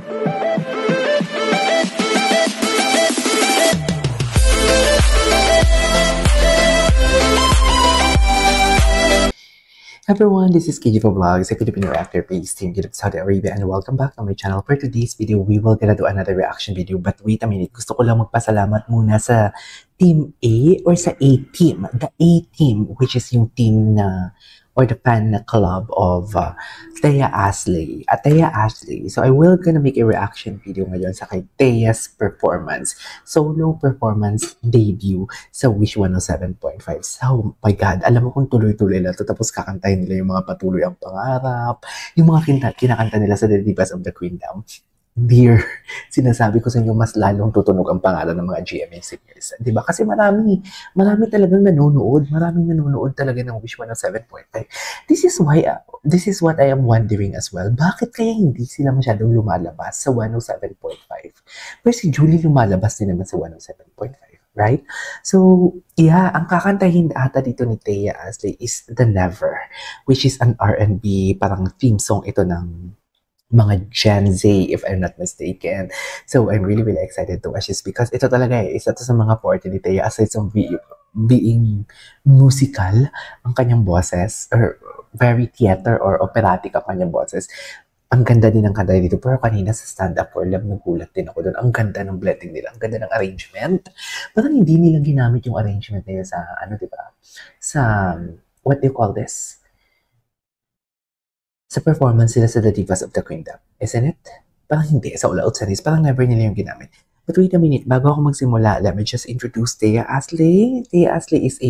Everyone, this is KG for Vlogs, a Filipino actor based in Saudi Arabia, and welcome back to my channel. For today's video, we will gonna do another reaction video. But wait a minute, gusto ko lang magpasalamat muna sa Team A or sa A-Team. The A-Team, which is yung team na or the fan club of Thea Asley. Thea Asley. So I will gonna make a reaction video ngayon sa kay Thea's performance. Solo performance debut sa Wish 107.5. So, my God, alam mo kung tuloy-tuloy na ito. Tapos kakantahin nila yung mga patuloy ang pangarap. Yung mga kinakanta nila sa The Divas of the Queendom. Dear, sinasabi ko sa inyo, mas lalong tutunog ang pangalan ng mga GMA singers. Diba? Kasi marami talagang nanonood. Maraming nanonood talaga ng Wish 107.5. This is what I am wondering as well. Bakit kaya hindi sila masyadong lumalabas sa 107.5? Pero si Julie lumalabas din naman sa 107.5. Right? So, yeah, ang kakantahin ata dito ni Thea Asley is The Never, which is an R&B, parang theme song ito ng mga Gen Z, if I'm not mistaken. So, I'm really excited to watch this because ito talaga isa to sa mga forte ni Thea aside from being musical, ang kanyang boses, or very theater or operatic ang kanyang boses. Ang ganda din ng kanta dito. Pero kanina sa Stand Up for Love, nagulat din ako doon. Ang ganda ng blending nila. Ang ganda ng arrangement. Parang hindi nila ginamit yung arrangement nila sa, diba? Sa, what do you call this? Sa performance sila sa The Divas of the Queendom. Isn't it? Parang hindi. Sa All Out Series, parang never nila yung ginamit. But wait a minute. Bago ako magsimula, let me just introduce Thea Asley. Thea Asley is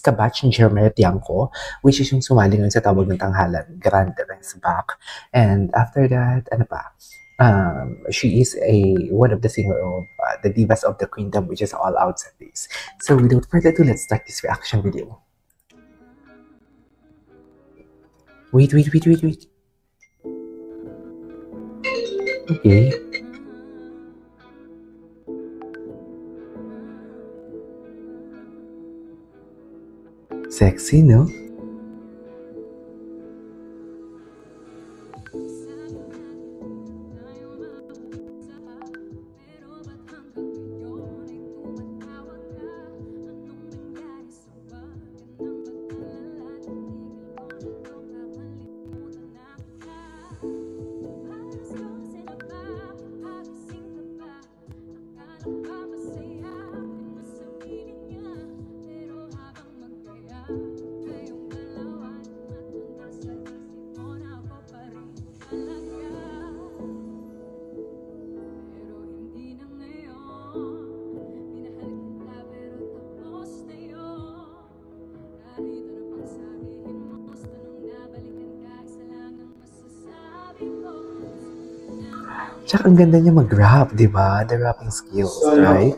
kabatch ni Jeremy Tiangco, which is yung sumali ngayon sa Tawag ng Tanghalan, Grand Race back. And after that, she is one of the singer of The Divas of the Queendom, which is All Out Series. So without further ado, let's start this reaction video. Wait. Okay. Sexy, no? Tsaka ang ganda niya mag-rap, di ba? The rapping skills, right?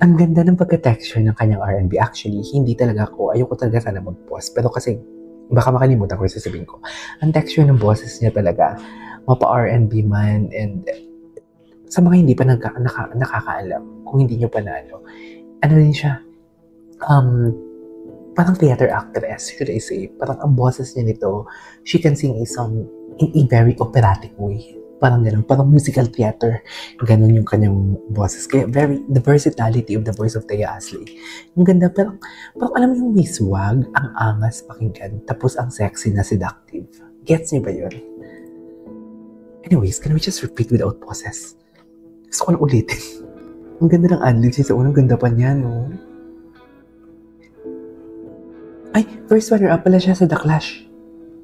Ang ganda ng pagka-texture ng kanyang R&B. Actually, hindi talaga ako, ayoko talaga sana mag-pause. Pero kasi, baka makalimutan ko yung sasabihin ko. Ang texture ng boses niya talaga, mapa-R&B man, and sa mga hindi pa nakakaalam, kung hindi nyo pa na ano rin siya, parang theater actress, should I say. Parang ang boses niya nito, she can sing a song in a very operatic way. Parang ganun, parang musical theater. Ganun yung kanyang boses. Kaya the versatility of the voice of Thea Asley. Ang ganda, parang alam mo yung may swag, ang angas pakinggan, tapos ang sexy na seductive. Gets niyo ba yun? Anyways, can we just repeat without pauses? Gusto ko na ulitin. Ang ganda ng ad-libs niya sa unang ganda pa niya, no? Ay, first runner-up pala siya sa The Clash.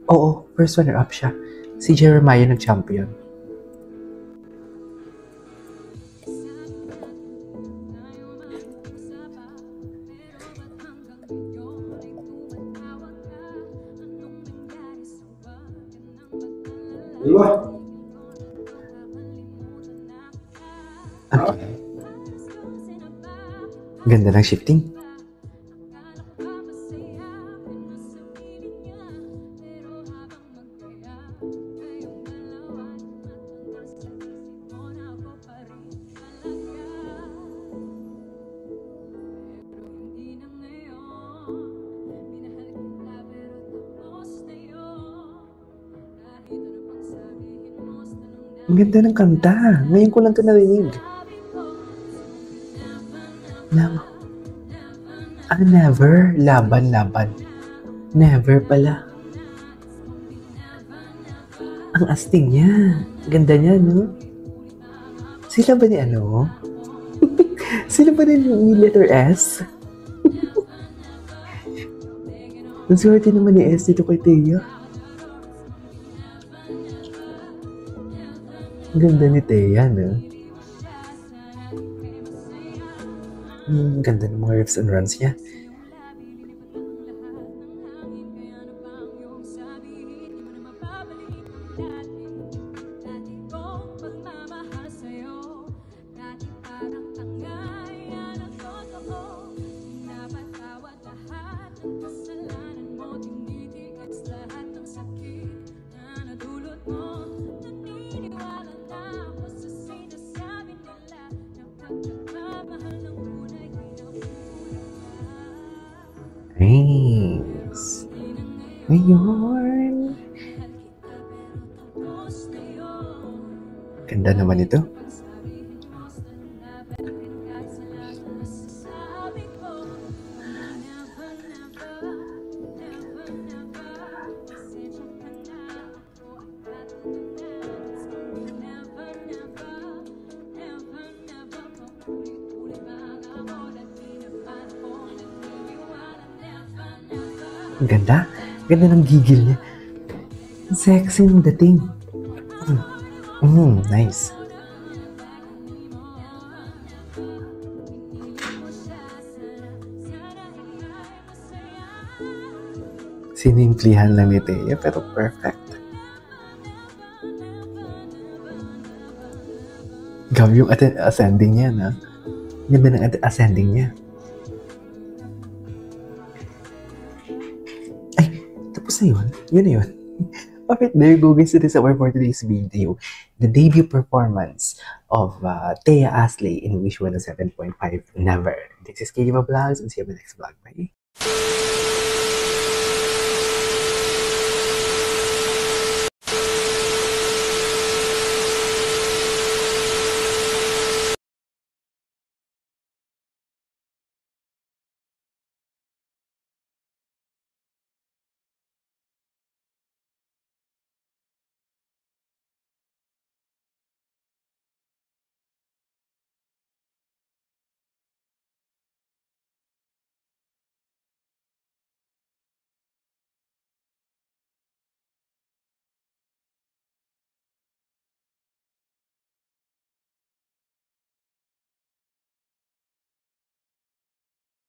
Oo, first runner-up siya. Si Jeremiah nag-champion. Okay. Ganda ng shifting. Ang ganda ng kanta. Ngayon ko lang ito narinig. Never. Laban. Never pala. Ang astig niya. Ganda niya, no? Sila ba ni ano? Sila ba ni letter S? Ang swerte naman ni S dito kay Thea. Ang ganda ni Thea, no? Ang ganda ng mga riffs and runs niya. Nice. Ngayon. Ganda naman ito. Ang ganda. Ganda ng gigil niya. Ang sexy ng dating. Nice. Sinimplihan lang ni Thea pero perfect. Grabe yung ascending niya, na. Ganda ng ascending niya. Tapos na yun. Yun na yun. Alright, there you go guys. It is our for today's video. The debut performance of Thea Asley in Wish 107.5 Never. This is KJ Vlogs and see you in the next vlog. Bye!